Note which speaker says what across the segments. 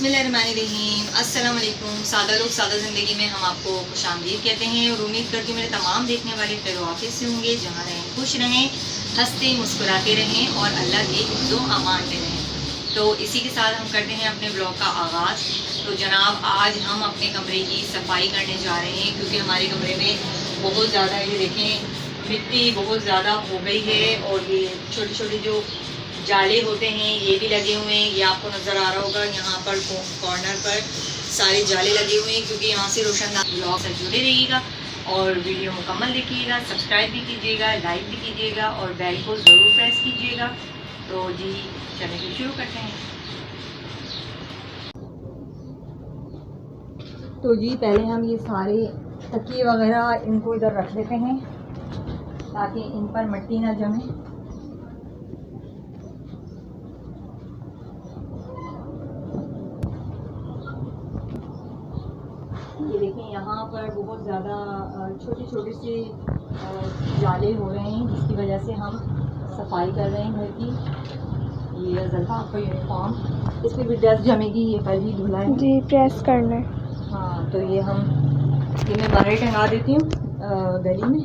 Speaker 1: बिस्मिल्लाहिर्रहमानिर्रहीम। अस्सलाम वालेकुम। सादा लोग सादा ज़िंदगी में हम आपको खुशामदीद कहते हैं और उम्मीद करती हूँ मेरे तमाम देखने वाले खैर वाक़िफ़ से होंगे। जहाँ रहें खुश रहें, हंसते मुस्कुराते रहें और अल्लाह के हिफ्ज़ो अमान में रहें। तो इसी के साथ हम करते हैं अपने ब्लॉग का आगाज़। तो जनाब आज हम अपने कमरे की सफाई करने जा रहे हैं क्योंकि हमारे कमरे में बहुत ज़्यादा ये देखें मिट्टी बहुत ज़्यादा हो गई है और ये छोटे छोटे जो जाले होते हैं ये भी लगे हुए हैं। ये आपको नज़र आ रहा होगा यहाँ पर कॉर्नर पर सारे जाले लगे हुए हैं क्योंकि यहाँ से रोशनदान ब्लॉग से जुड़े रहिएगा और वीडियो मुकम्मल देखिएगा, सब्सक्राइब भी कीजिएगा, लाइक भी कीजिएगा और बेल को ज़रूर प्रेस कीजिएगा। तो जी चलिए तो शुरू करते हैं। तो जी पहले हम ये सारे तकिए वगैरह इनको इधर रख देते हैं ताकि इन पर मिट्टी ना जमे। ये देखें यहाँ पर बहुत ज़्यादा छोटे छोटे से जाले हो रहे हैं जिसकी वजह से हम सफाई कर रहे हैं घर की। ये ज़ल्फा आपका यूनिफॉर्म इस पर भी डस्ट जमेगी, ये कल ही धुला है
Speaker 2: जी, प्रेस करना है।
Speaker 1: हाँ तो ये मैं बाहर टंगा देती हूँ गली में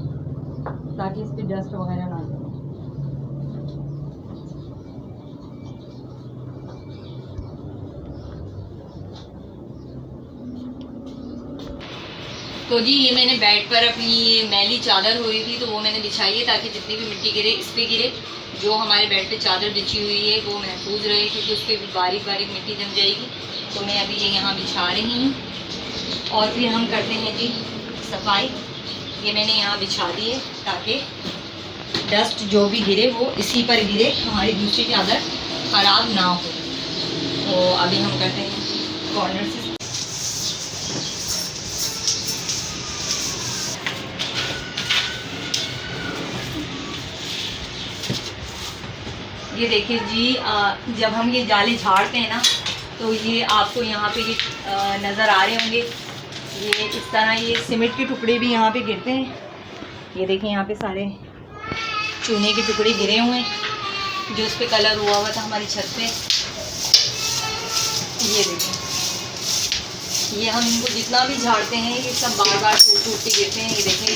Speaker 1: ताकि इस पर डस्ट वगैरह ना जमे। तो जी ये मैंने बेड पर अपनी ये मैली चादर हुई थी तो वो मैंने बिछाई है ताकि जितनी भी मिट्टी गिरे इस पर गिरे। जो हमारे बेड पे चादर बिछी हुई है वो महफूज रहे क्योंकि उस पर भी बारीक बारीक मिट्टी जम जाएगी। तो मैं अभी ये यहाँ बिछा रही हूँ और फिर हम करते हैं जी सफाई। ये मैंने यहाँ बिछा दी है ताकि डस्ट जो भी गिरे वो इसी पर गिरे, हमारी दूसरी चादर ख़राब ना हो। तो अभी हम करते हैं कॉर्नर से। ये देखिए जी जब हम ये जाले झाड़ते हैं ना तो ये आपको यहाँ पे ये नज़र आ रहे होंगे। ये इस तरह ये सीमेंट के टुकड़े भी यहाँ पे गिरते हैं। ये देखिए यहाँ पे सारे चूने के टुकड़े गिरे हुए हैं जो उस पर कलर हुआ था हमारी छत पे। ये देखिए ये हम इनको जितना भी झाड़ते हैं ये सब बार बार टूट टूट के गिरते हैं। ये देखें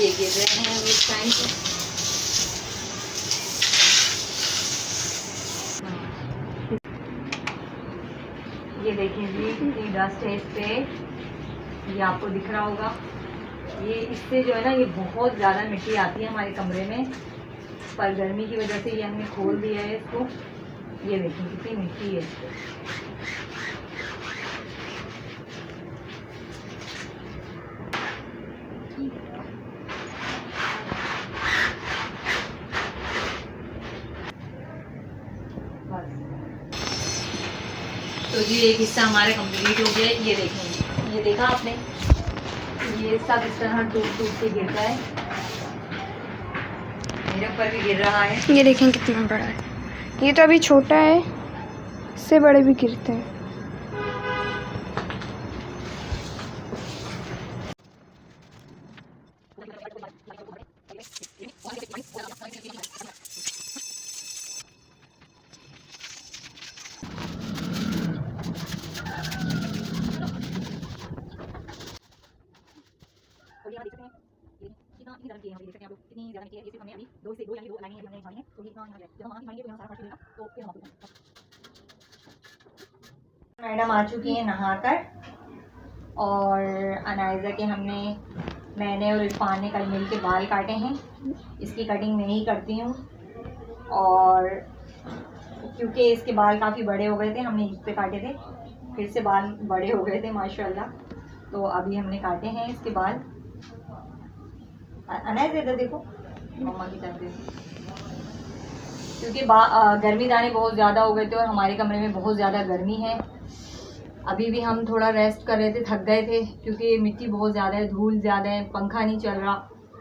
Speaker 1: ये गिर रहे हैं इस टाइम पे। ये देखिए जी कितनी डस्ट है इस पे, ये आपको दिख रहा होगा। ये इससे जो है ना ये बहुत ज़्यादा मिट्टी आती है हमारे कमरे में, पर गर्मी की वजह से ये हमने खोल दिया है इसको। ये देखिए कितनी मिट्टी है। तो जी एक हिस्सा हमारा कंप्लीट हो गया। ये देखें, ये देखा आपने, ये सब इस तरह टूट टूट के गिरता है। मेरे ऊपर भी गिर रहा है।
Speaker 2: ये देखें कितना बड़ा है। ये तो अभी छोटा है, इससे बड़े भी गिरते हैं। मैडम आ चुकी हैं नहाकर और अनाइज़ा के मैंने और इरफान ने कल मिल के बाल काटे हैं। इसकी कटिंग मैं ही करती हूँ और क्योंकि इसके बाल काफ़ी बड़े हो गए थे, हमने ईद पे काटे थे, फिर से बाल बड़े हो गए थे माशाल्लाह। तो अभी हमने काटे हैं इसके बाल। अनाइज़ा इधर देखो, मम्मा की तरफ देखो, क्योंकि गर्मी दाने बहुत ज़्यादा हो गए थे और हमारे कमरे में बहुत ज़्यादा गर्मी है। अभी भी हम थोड़ा रेस्ट कर रहे थे, थक गए थे क्योंकि मिट्टी बहुत ज़्यादा है, धूल ज़्यादा है, पंखा नहीं चल रहा।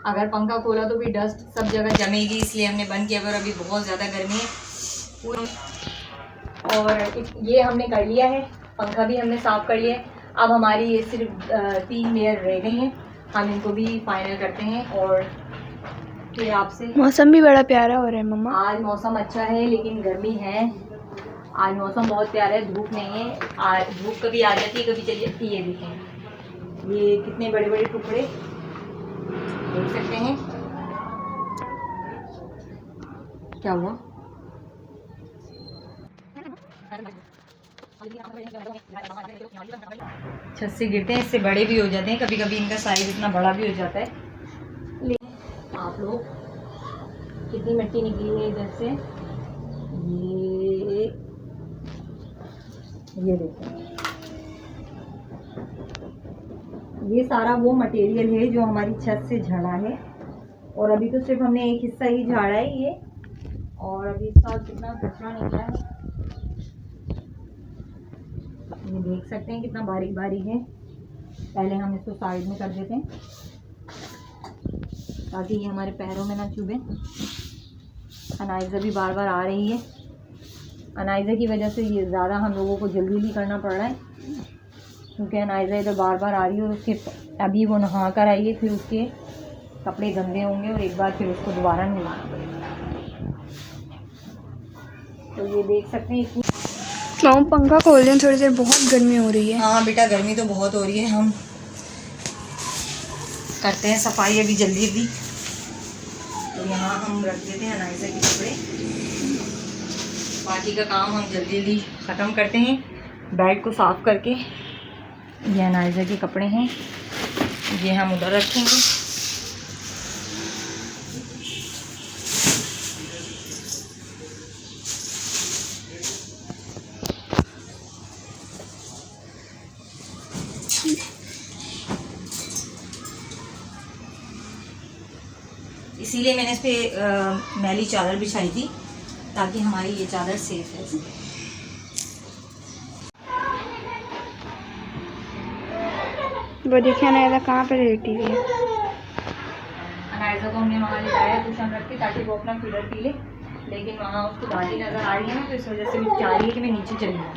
Speaker 2: अगर पंखा खोला तो भी डस्ट सब जगह जमेगी, इसलिए हमने बंद किया। पर अभी बहुत ज़्यादा गर्मी है और ये हमने कर लिया है, पंखा भी हमने साफ़ कर लिया है। अब हमारी ये सिर्फ 3 लेयर रह गई हैं, हम इनको भी फाइनल करते हैं। और फिर आपसे मौसम भी बड़ा प्यारा हो रहा है मम्मा।
Speaker 1: आज मौसम अच्छा है लेकिन गर्मी है।
Speaker 2: आज मौसम बहुत प्यारा है, धूप नहीं है। धूप कभी आ जाती है कभी चली जाती है। ये देखें ये कितने बड़े बड़े टुकड़े देख सकते हैं। क्या हुआ? छत से गिरते हैं, इससे बड़े भी हो जाते हैं, कभी कभी इनका साइज इतना बड़ा भी हो जाता है। लेकिन आप लोग कितनी मिट्टी निकली है इधर से, ये देखो, ये सारा वो मटेरियल है जो हमारी छत से झड़ा है। और अभी तो सिर्फ हमने एक हिस्सा ही झाड़ा है ये, और अभी इसका कितना कचरा निकला है ये देख सकते हैं, कितना बारीक बारीक है। पहले हम इसको साइड में कर देते हैं ताकि ये हमारे पैरों में ना चुभे। अनाइज़ा भी बार बार आ रही है, अनाइज़ा की वजह से ये ज़्यादा हम लोगों को जल्दी करना पड़ रहा है, क्योंकि अनाइज़ा इधर बार बार आ रही है। और उसके अभी वो नहा कर आई है, फिर उसके कपड़े गंदे होंगे और एक बार फिर उसको दोबारा नहलाना पड़ेगा। तो ये देख सकते हैं इतनी।
Speaker 3: माँ पंखा खोल दें थोड़ी देर, बहुत गर्मी हो रही है।
Speaker 2: हाँ बेटा गर्मी तो बहुत हो रही है। हम करते हैं सफाई अभी जल्दी जल्दी। तो यहाँ हम रख देते हैं अनाइज़ा के कपड़े, बाकी का काम हम जल्दी जल्दी ख़त्म करते हैं। बेड को साफ़ करके, ये अनाइज़ा के कपड़े हैं, ये हम उधर रखेंगे। इसीलिए मैंने इस पर मैली चादर बिछाई थी ताकि हमारी ये चादर सेफ है।
Speaker 3: वो देखिए अनाइज़ा कहाँ पे लेटी है।
Speaker 2: अनाइज़ा को हमने वहाँ लिटाया कुशन रख के ताकि वो अपना फीडर पी ले, लेकिन वहाँ उसको दादी नज़र आ रही है ना, तो इस वजह से भी चाह रही है कि मैं नीचे चली जाऊँ।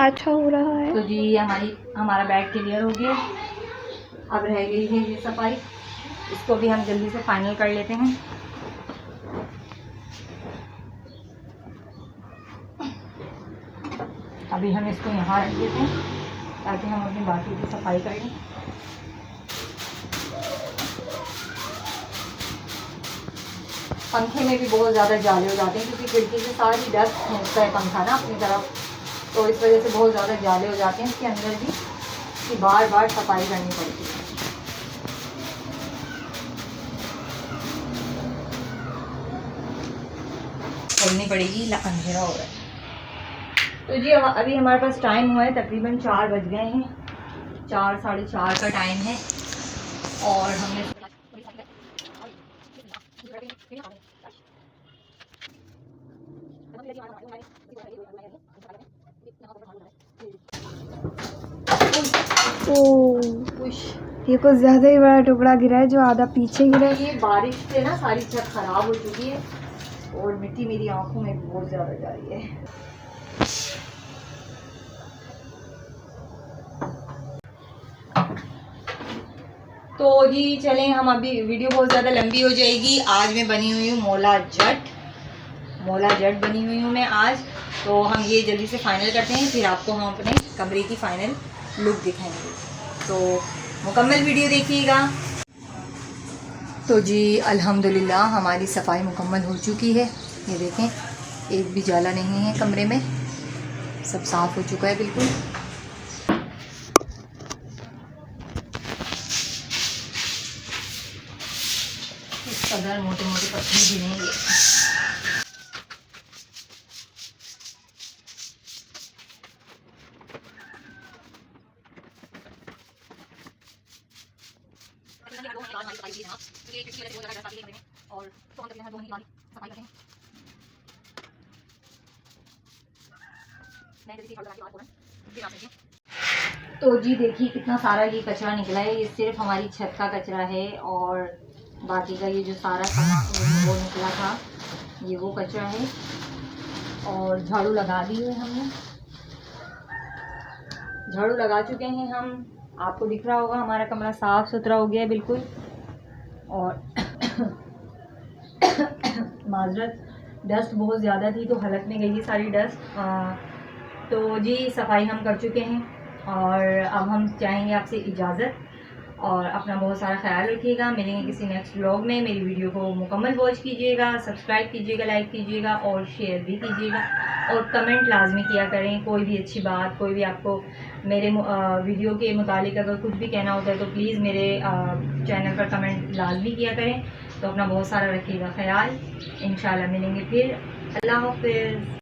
Speaker 3: अच्छा हो रहा है।
Speaker 2: तो जी हमारा बेड क्लियर हो गया। अब रह गई है ये सफाई, इसको भी हम जल्दी से फाइनल कर लेते हैं। अभी हम इसको यहाँ रख देते हैं ताकि हम अपनी बाकी की सफाई कर लें। पंखे में भी बहुत ज़्यादा जाले हो जाते हैं, क्योंकि खिड़की से सारी डस्ट खींचता है पंखा ना अपनी तरफ, तो इस वजह से बहुत ज़्यादा जाले हो जाते हैं इसके अंदर भी, कि बार बार सफाई करनी पड़ती है। करनी पड़ेगी, अंधेरा हो रहा है। तो जी अभी हमारे पास टाइम हुआ है तकरीबन 4 बज गए हैं, 4 साढ़े 4 का टाइम है। और हमने
Speaker 3: ये कुछ ज़्यादा ही बड़ा टुकड़ा गिरा है, जो आधा पीछे गिरा है।
Speaker 2: ये बारिश से ना सारी छत खराब हो चुकी है और मिट्टी मेरी आंखों में बहुत ज़्यादा जा रही है। तो जी चलें, हम अभी वीडियो बहुत ज़्यादा लंबी हो जाएगी। आज मैं बनी हुई हूँ मौला जट बनी हुई हूँ मैं आज। तो हम ये जल्दी से फाइनल करते हैं, फिर आपको हम अपने कमरे की फाइनल लुक दिखाएंगे। तो मुकम्मल वीडियो देखिएगा। तो जी अल्हम्दुलिल्लाह हमारी सफाई मुकम्मल हो चुकी है। ये देखें, एक भी जाला नहीं है कमरे में, सब साफ़ हो चुका है बिल्कुल। इस कदर मोटे मोटे पत्थर गिरेंगे। तो जी देखिए कितना सारा ये कचरा निकला है। ये सिर्फ हमारी छत का कचरा है, और बाकी का ये जो सारा सामान वो निकला था ये वो कचरा है। और झाड़ू लगा दी है हमने, झाड़ू लगा चुके हैं हम। आपको दिख रहा होगा हमारा कमरा साफ़ सुथरा हो गया है बिल्कुल। और माजरत, डस्ट बहुत ज़्यादा थी तो हलक में गई है सारी डस्ट। तो जी सफाई हम कर चुके हैं और अब हम चाहेंगे आपसे इजाज़त, और अपना बहुत सारा ख्याल रखिएगा। मिलेंगे किसी नेक्स्ट व्लॉग में। मेरी वीडियो को मुकम्मल वॉच कीजिएगा, सब्सक्राइब कीजिएगा, लाइक कीजिएगा और शेयर भी कीजिएगा, और कमेंट लाजमी किया करें। कोई भी अच्छी बात, कोई भी आपको मेरे वीडियो के मुतालिक अगर कुछ भी कहना होता है तो प्लीज़ मेरे चैनल पर कमेंट लाजमी किया करें। तो अपना बहुत सारा रखिएगा ख्याल। इंशाल्लाह मिलेंगे फिर। अल्लाह हाफ़िज़।